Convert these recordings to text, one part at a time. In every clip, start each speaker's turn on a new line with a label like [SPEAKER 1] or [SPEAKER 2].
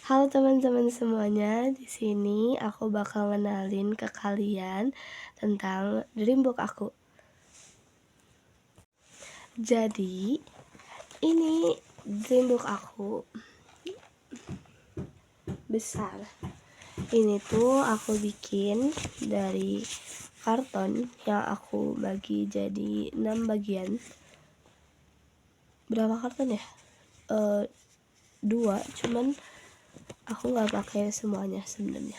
[SPEAKER 1] Halo teman-teman semuanya, di sini aku bakal ngenalin ke kalian tentang Dreambook aku. Jadi, ini Dreambook aku besar. Ini tuh aku bikin dari karton yang aku bagi jadi 6 bagian. Berapa karton ya? 2, cuman aku nggak pakai semuanya sebenarnya.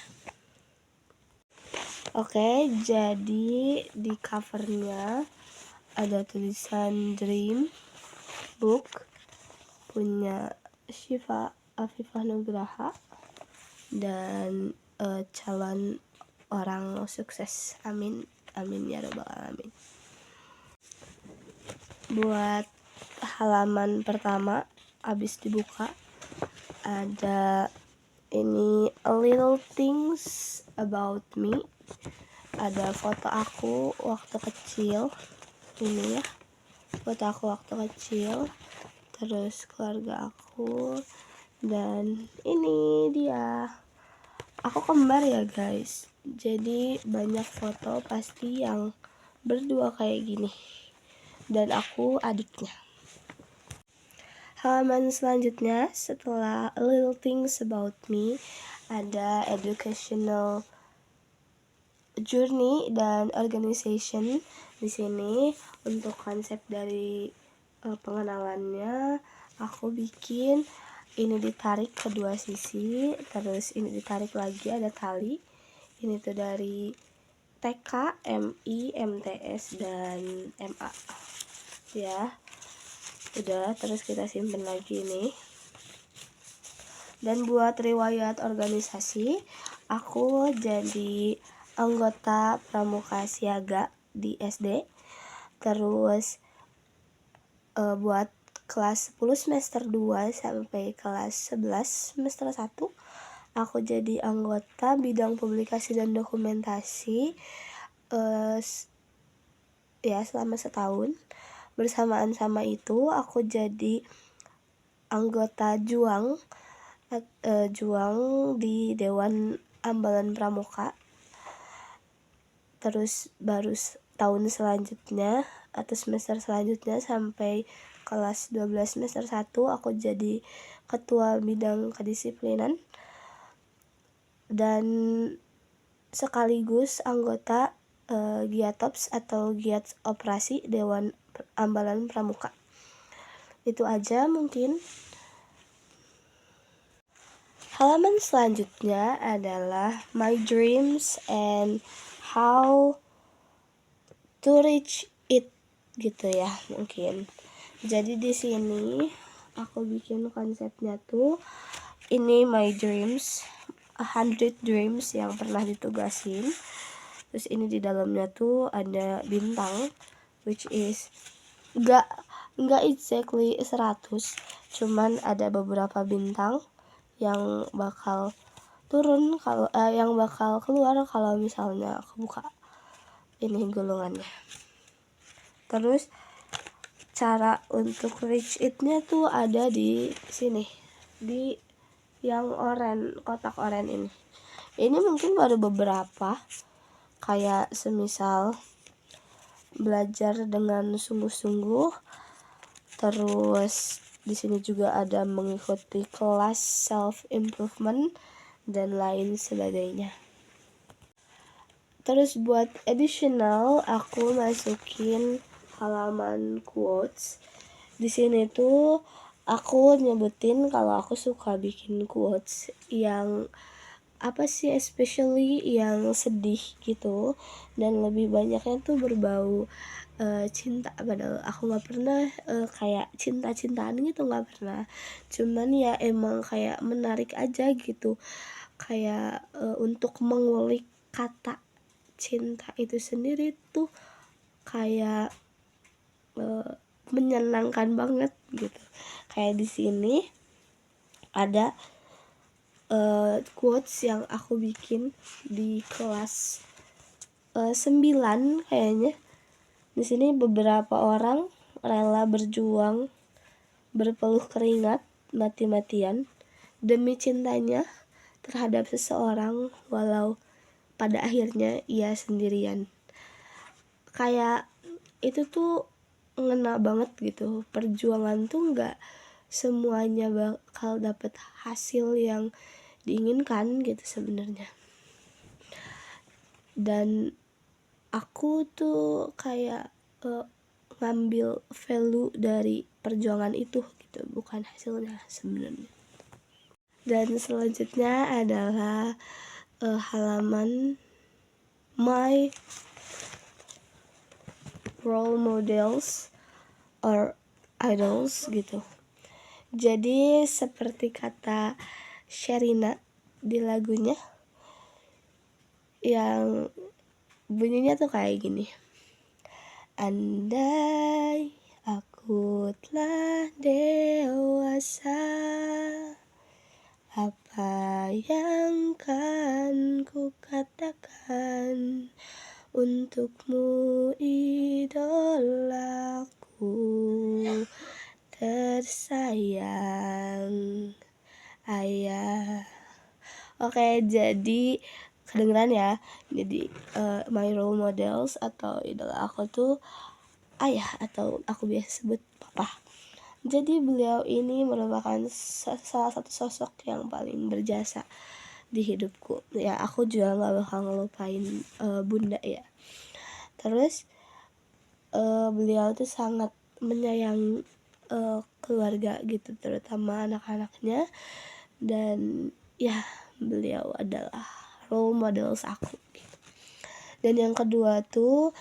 [SPEAKER 1] Oke, jadi di covernya ada tulisan Dream Book punya Syifa Afifah Nugraha dan calon orang sukses. Amin, amin ya rabbal alamin. Buat halaman pertama, abis dibuka ada ini A Little Things About Me. Ada foto aku waktu kecil. Ini ya, foto aku waktu kecil. Terus keluarga aku. Dan ini dia. Aku kembar ya guys. Jadi banyak foto pasti yang berdua kayak gini. Dan aku adiknya. Halaman selanjutnya setelah A Little Things About Me ada educational journey dan organization. Di sini untuk konsep dari pengenalannya aku bikin ini ditarik kedua sisi, terus ini ditarik lagi ada tali. Ini tuh dari TK, MI, MTS dan MA. Ya. Udah, terus kita simpen lagi nih. Dan buat riwayat organisasi, aku jadi anggota pramuka siaga di SD. Terus buat kelas 10 semester 2 sampai kelas 11 semester 1 aku jadi anggota bidang publikasi dan dokumentasi ya selama setahun. Bersamaan sama itu aku jadi anggota juang di Dewan Ambalan Pramuka. Terus baru tahun selanjutnya atau semester selanjutnya sampai kelas 12 semester 1 aku jadi ketua bidang kedisiplinan dan sekaligus anggota Giatops atau Giat Operasi Dewan Ambalan Pramuka. Itu aja mungkin. Halaman selanjutnya adalah My Dreams and How to Reach It gitu ya mungkin. Jadi di sini aku bikin konsepnya tuh ini My Dreams, 100 dreams yang pernah ditugasin. Terus ini di dalamnya tuh ada bintang which is enggak exactly 100, cuman ada beberapa bintang yang bakal turun kalau yang bakal keluar kalau misalnya aku buka ini gulungannya. Terus cara untuk reach it-nya tuh ada di sini, di yang oranye, kotak oranye ini. Ini mungkin baru beberapa, kayak semisal belajar dengan sungguh-sungguh. Terus di sini juga ada mengikuti kelas self improvement dan lain sebagainya. Terus buat additional aku masukin halaman quotes. Di sini tuh aku nyebutin kalau aku suka bikin quotes yang apa sih, especially yang sedih gitu, dan lebih banyaknya tuh berbau cinta. Padahal aku nggak pernah kayak cinta-cintaan gitu, nggak pernah. Cuman ya emang kayak menarik aja gitu, kayak untuk mengulik kata cinta itu sendiri tuh kayak menyenangkan banget gitu. Kayak di sini ada quotes yang aku bikin di kelas 9 kayaknya. Di sini beberapa orang rela berjuang, berpeluh keringat, mati-matian demi cintanya terhadap seseorang walau pada akhirnya ia sendirian. Kayak itu tuh ngena banget gitu. Perjuangan tuh nggak semuanya bakal dapet hasil yang diinginkan gitu sebenarnya. Dan aku tuh kayak ngambil value dari perjuangan itu gitu, bukan hasilnya sebenarnya. Dan selanjutnya adalah halaman my role models or idols gitu. Jadi seperti kata Sherina di lagunya yang bunyinya tuh kayak gini. Andai aku telah dewasa, apa yang kan ku katakan untukmu idolaku tersayang, ayah. Oke, jadi kedengeran ya. Jadi my role models atau idola aku tuh ayah, atau aku biasa sebut papa. Jadi beliau ini merupakan salah satu sosok yang paling berjasa di hidupku. Ya, aku juga gak bakal ngelupain bunda ya. Terus beliau tuh sangat menyayangi keluarga gitu, terutama anak-anaknya. Dan ya, beliau adalah role models aku gitu. Dan yang kedua tuh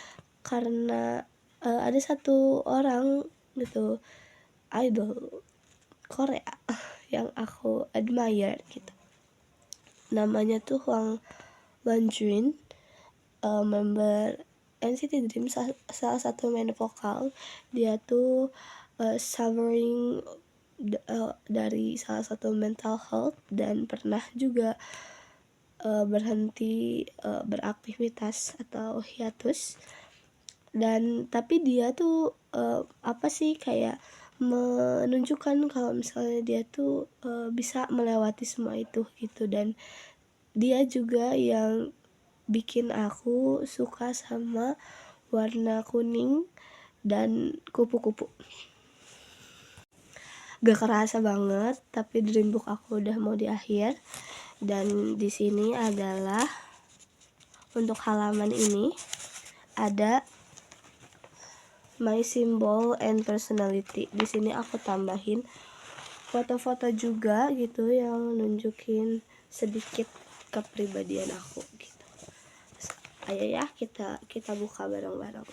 [SPEAKER 1] karena ada satu orang gitu, idol Korea yang aku admire gitu. Namanya tuh Hwang Lanjun, member NCT Dream, salah satu main vokal. Dia tuh suffering dari salah satu mental health dan pernah juga berhenti beraktivitas atau hiatus. Dan tapi dia tuh kayak menunjukkan kalau misalnya dia tuh bisa melewati semua itu gitu. Dan dia juga yang bikin aku suka sama warna kuning dan kupu-kupu. Gak kerasa banget, tapi dreambook aku udah mau di akhir. Dan di sini adalah untuk halaman ini ada my symbol and personality. Di sini aku tambahin foto-foto juga gitu yang nunjukin sedikit kepribadian aku gitu. Ayo ya, kita buka bareng-bareng.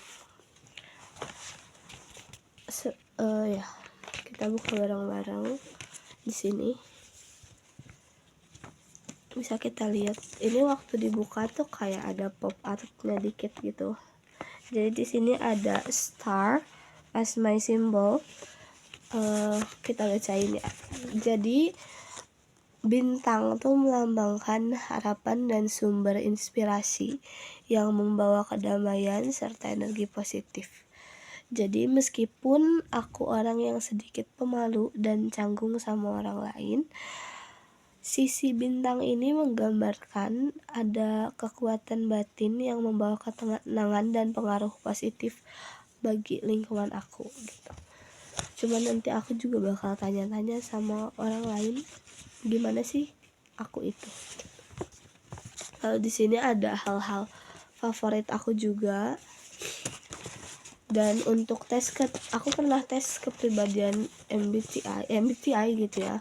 [SPEAKER 1] Ya, kita buka bareng-bareng di sini. Bisa kita lihat ini waktu dibuka tuh kayak ada pop artnya dikit gitu. Jadi di sini ada star as my symbol. Kita bacain ya. Jadi bintang tuh melambangkan harapan dan sumber inspirasi yang membawa kedamaian serta energi positif. Jadi meskipun aku orang yang sedikit pemalu dan canggung sama orang lain, sisi bintang ini menggambarkan ada kekuatan batin yang membawa ketenangan dan pengaruh positif bagi lingkungan aku gitu. Cuman nanti aku juga bakal tanya-tanya sama orang lain gimana sih aku itu. Lalu di sini ada hal-hal favorit aku juga. Dan untuk aku pernah tes kepribadian MBTI gitu ya.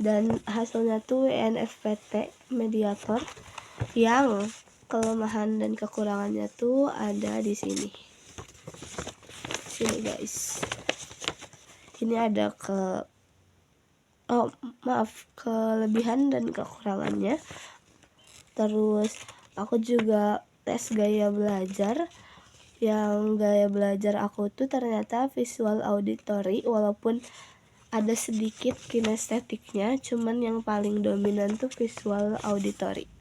[SPEAKER 1] Dan hasilnya tuh ENFP mediator, yang kelemahan dan kekurangannya tuh ada di sini. Sini guys. Ini ada kelebihan dan kekurangannya. Terus aku juga tes gaya belajar. Yang gaya belajar aku tuh ternyata visual auditory, walaupun ada sedikit kinestetiknya, cuman yang paling dominan tuh visual auditory.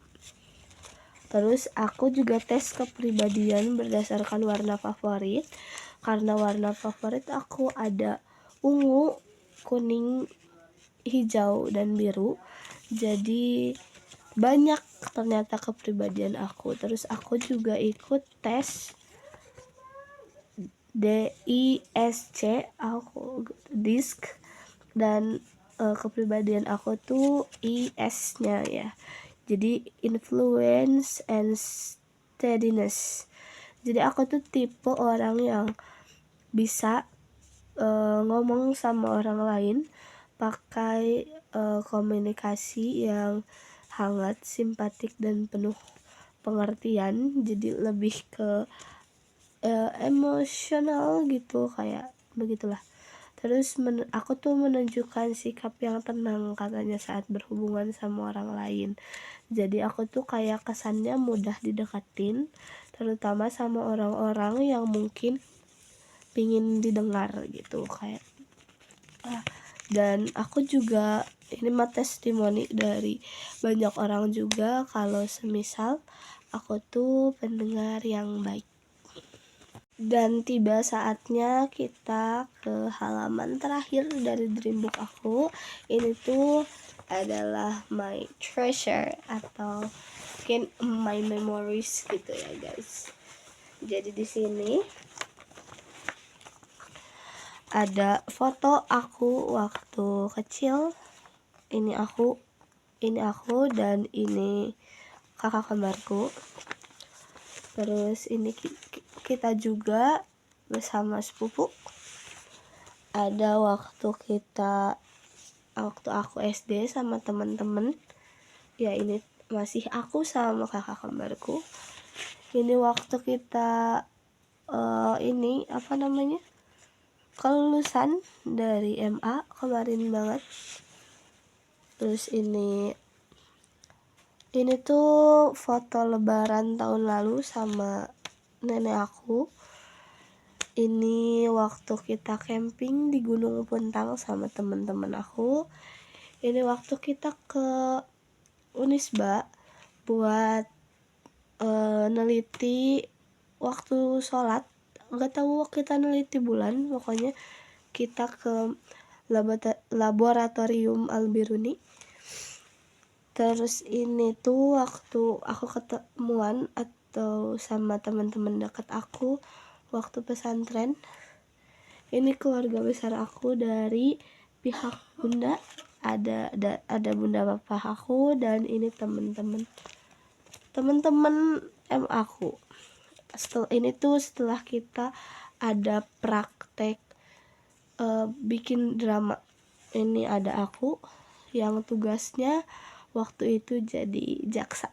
[SPEAKER 1] Terus aku juga tes kepribadian berdasarkan warna favorit. Karena warna favorit aku ada ungu, kuning, hijau dan biru. Jadi banyak ternyata kepribadian aku. Terus aku juga ikut tes DISC, aku DISC, dan kepribadian aku tuh IS-nya ya. Jadi influence and steadiness. Jadi aku tuh tipe orang yang bisa ngomong sama orang lain pakai komunikasi yang hangat, simpatik, dan penuh pengertian. Jadi lebih ke emosional gitu, kayak begitulah. Terus aku tuh menunjukkan sikap yang tenang katanya saat berhubungan sama orang lain. Jadi aku tuh kayak kesannya mudah dideketin, terutama sama orang-orang yang mungkin pingin didengar gitu kayak. Dan aku juga ini mah testimoni dari banyak orang juga kalau semisal aku tuh pendengar yang baik. Dan tiba saatnya kita ke halaman terakhir dari dreambook aku. Ini tuh adalah my treasure atau mungkin my memories gitu ya guys. Jadi di sini ada foto aku waktu kecil. Ini aku dan ini kakak kembarku. Terus ini kita juga bersama sepupu. Ada waktu aku SD sama teman-teman. Ya ini masih aku sama kakak kembarku. Ini waktu kita kelulusan dari MA kemarin banget. Terus ini tuh foto lebaran tahun lalu sama nenek aku. Ini waktu kita camping di Gunung Puntang sama teman-teman aku. Ini waktu kita ke Unisba buat neliti waktu sholat. Nggak tahu kita neliti bulan, pokoknya kita ke laboratorium Al-Biruni. Terus ini tuh waktu aku ketemuan atau sama teman-teman dekat aku waktu pesantren. Ini keluarga besar aku dari pihak bunda, ada bunda bapak aku, dan ini teman-teman aku. Setelah kita ada praktek bikin drama. Ini ada aku yang tugasnya waktu itu jadi jaksa.